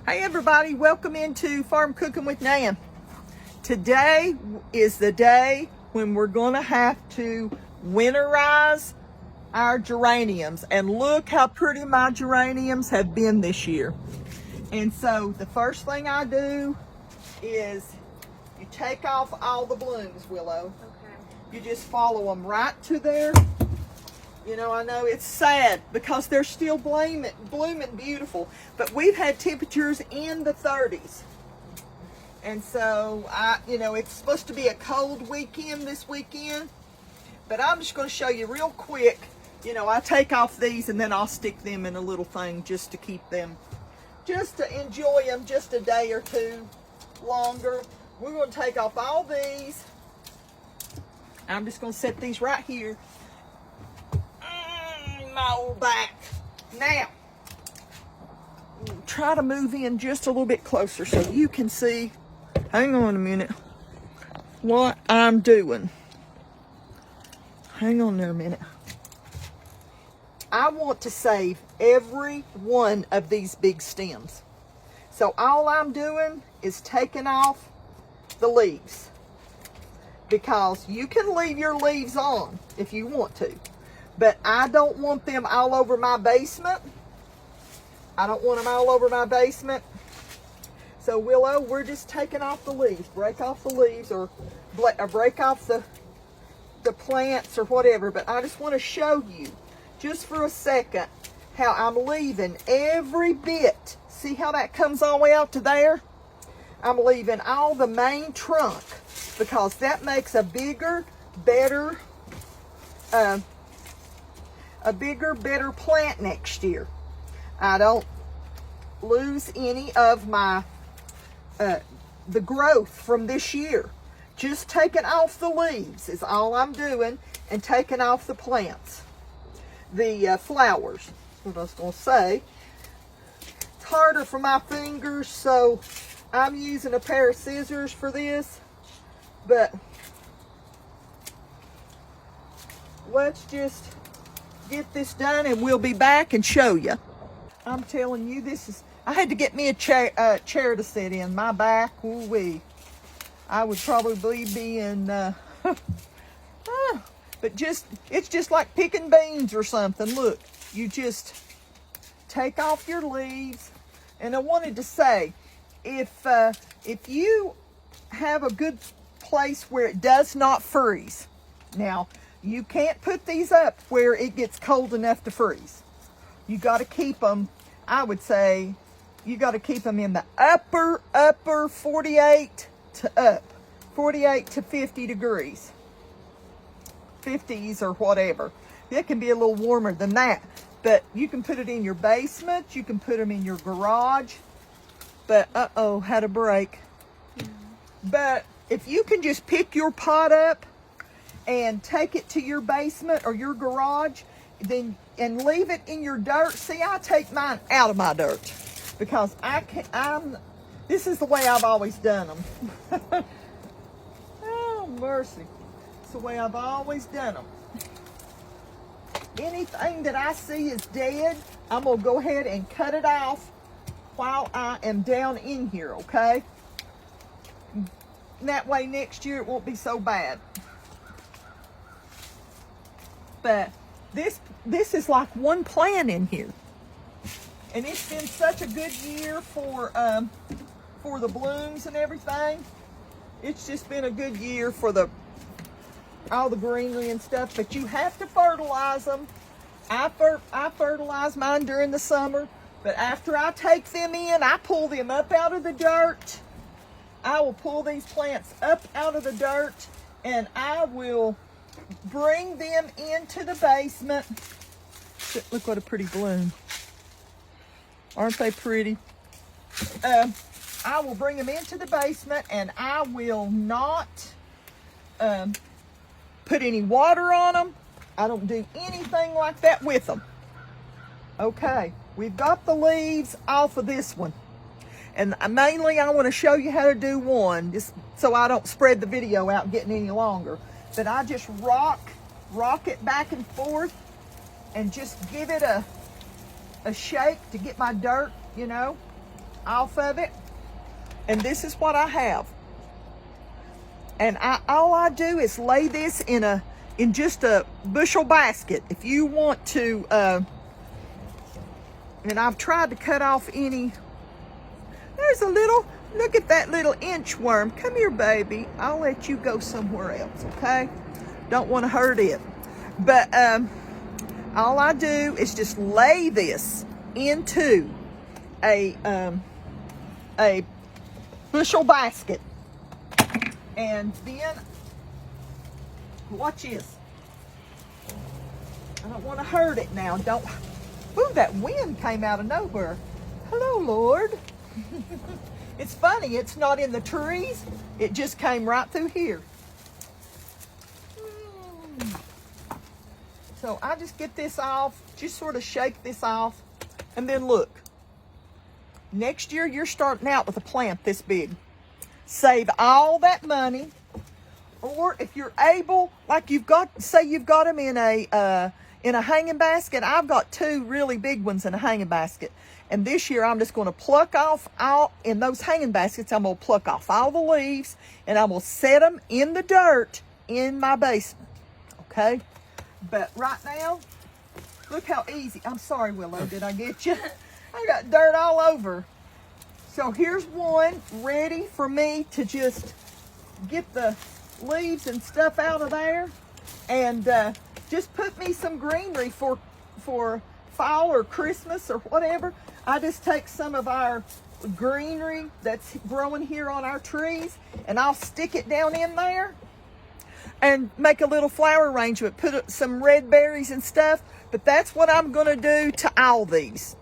Hey everybody, welcome into Farm Cooking with Nan. Today is the day when we're gonna have to winterize our geraniums, and look how pretty my geraniums have been this year. And so the first thing I do is you take off all the blooms, Willow. Okay. You just follow them right to there. You know, I know it's sad because they're still blooming beautiful, but we've had temperatures in the 30s. And so, it's supposed to be a cold weekend this weekend, but I'm just going to show you real quick. You know, I take off these and then I'll stick them in a little thing just to keep them, just to enjoy them just a day or two longer. We're going to take off all these. I'm just going to set these right here. My old back. Now, try to move in just a little bit closer so you can see, hang on a minute, what I'm doing. Hang on there a minute. I want to save every one of these big stems. So all I'm doing is taking off the leaves, because you can leave your leaves on if you want to. But I don't want them all over my basement. I don't want them all over my basement. So Willow, we're just taking off the leaves. Break off the leaves, or break off the plants or whatever. But I just want to show you, just for a second, how I'm leaving every bit. See how that comes all the way out to there? I'm leaving all the main trunk, because that makes a bigger, better plant next year. I don't lose any of my the growth from this year. Just taking off the leaves is all I'm doing, and taking off the plants, the flowers. That's what I was going to say. It's harder for my fingers, so I'm using a pair of scissors for this. But let's just get this done and we'll be back and show you. I'm telling you, I had to get me a chair to sit in. My back, ooh-wee. I would probably be in, but it's just like picking beans or something. Look, you just take off your leaves. And I wanted to say, if you have a good place where it does not freeze, now, you can't put these up where it gets cold enough to freeze. You got to keep them, I would say, you got to keep them in the upper 48 to 50 degrees. 50s or whatever. It can be a little warmer than that. But you can put it in your basement. You can put them in your garage. But, uh-oh, had a break. But if you can just pick your pot up and take it to your basement or your garage, and leave it in your dirt. See, I take mine out of my dirt, because this is the way I've always done them. Oh, mercy. It's the way I've always done them. Anything that I see is dead, I'm going to go ahead and cut it off while I am down in here, okay? And that way next year it won't be so bad. But this is like one plant in here, and it's been such a good year for the blooms and everything. It's just been a good year for all the greenery and stuff. But you have to fertilize them. I fertilize mine during the summer, but after I take them in, I pull them up out of the dirt. I will pull these plants up out of the dirt, and I will bring them into the basement. Look what a pretty bloom. Aren't they pretty? I will bring them into the basement, and I will not put any water on them. I don't do anything like that with them. Okay, we've got the leaves off of this one. And mainly I want to show you how to do one, just so I don't spread the video out getting any longer. But I just rock it back and forth, and just give it a shake to get my dirt, off of it. And this is what I have. And all I do is lay this in just a bushel basket. If you want to, and I've tried to cut off any. There's a little, look at that little inchworm. Come here, baby. I'll let you go somewhere else, okay? Don't want to hurt it. But all I do is just lay this into a bushel basket. And then, watch this. I don't want to hurt it now. Don't. Ooh, that wind came out of nowhere. Hello, Lord. It's funny, it's not in the trees. It just came right through here. So I just get this off, just sort of shake this off, and then look. Next year, you're starting out with a plant this big. Save all that money, or if you're able, like you've got, say you've got them in a hanging basket. I've got 2 really big ones in a hanging basket, and this year I'm just going to pluck off all in those hanging baskets. I'm going to pluck off all the leaves, and I'm going to set them in the dirt in my basement. Okay, but right now, look how easy. I'm sorry, Willow, did I get you? I got dirt all over. So here's one ready for me to just get the leaves and stuff out of there, and just put me some greenery for fall or Christmas or whatever. I just take some of our greenery that's growing here on our trees, and I'll stick it down in there and make a little flower arrangement, put some red berries and stuff. But that's what I'm going to do to all these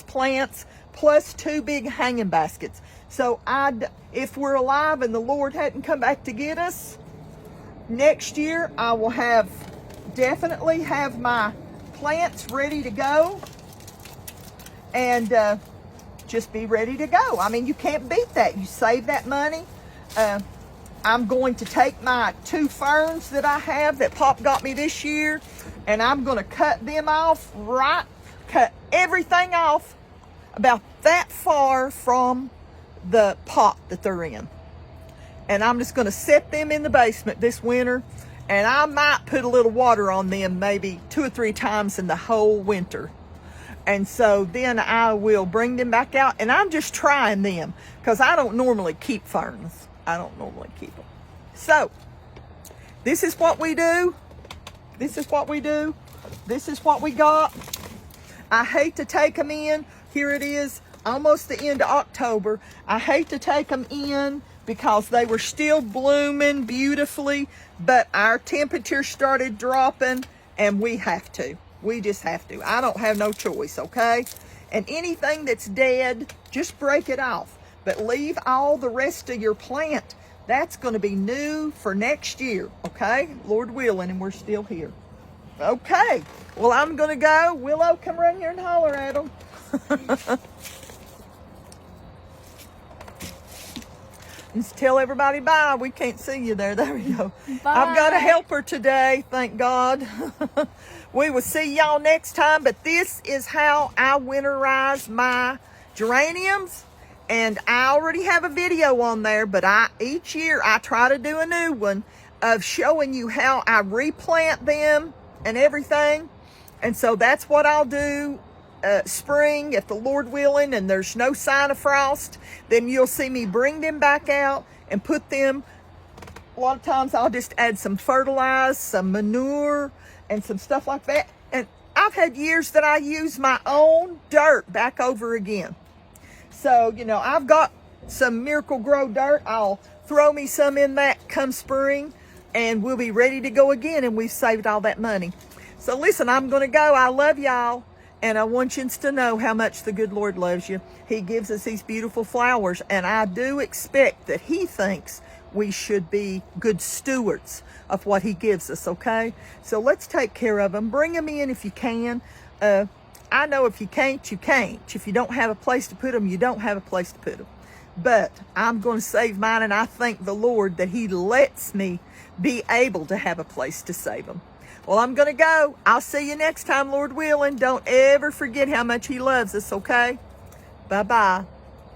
plants, plus 2 big hanging baskets. So if we're alive and the Lord hadn't come back to get us, next year I will definitely have my plants ready to go, and just be ready to go. I mean, you can't beat that. You save that money. I'm going to take my 2 ferns that I have that Pop got me this year, and I'm going to cut them off cut everything off about that far from the pot that they're in. And I'm just going to set them in the basement this winter, and I might put a little water on them maybe 2 or 3 times in the whole winter. And so then I will bring them back out, and I'm just trying them because I don't normally keep ferns. I don't normally keep them. So this is what we do. This is what we do. This is what we got. I hate to take them in. Here it is, almost the end of October. I hate to take them in because they were still blooming beautifully, but our temperature started dropping, and we have to. We just have to. I don't have no choice, okay? And anything that's dead, just break it off. But leave all the rest of your plant. That's going to be new for next year, okay? Lord willing, and we're still here. Okay, well, I'm going to go. Willow, come around here and holler at them. Let's tell everybody bye. We can't see you there. There we go. Bye. I've got a helper today, thank God. We will see y'all next time, but this is how I winterize my geraniums. And I already have a video on there, but each year I try to do a new one of showing you how I replant them and everything. And so that's what I'll do spring, if the Lord willing, and there's no sign of frost. Then you'll see me bring them back out and put them. A lot of times I'll just add some fertilizer, some manure, and some stuff like that. And I've had years that I use my own dirt back over again. So, you know, I've got some Miracle Grow dirt. I'll throw me some in that come spring, and we'll be ready to go again, and we've saved all that money. So listen, I'm going to go. I love y'all, and I want you to know how much the good Lord loves you. He gives us these beautiful flowers, and I do expect that He thinks we should be good stewards of what He gives us, okay? So let's take care of them. Bring them in if you can. I know if you can't, you can't. If you don't have a place to put them, you don't have a place to put them. But I'm going to save mine, and I thank the Lord that He lets me be able to have a place to save them. Well, I'm going to go. I'll see you next time, Lord willing. Don't ever forget how much He loves us, okay? Bye-bye.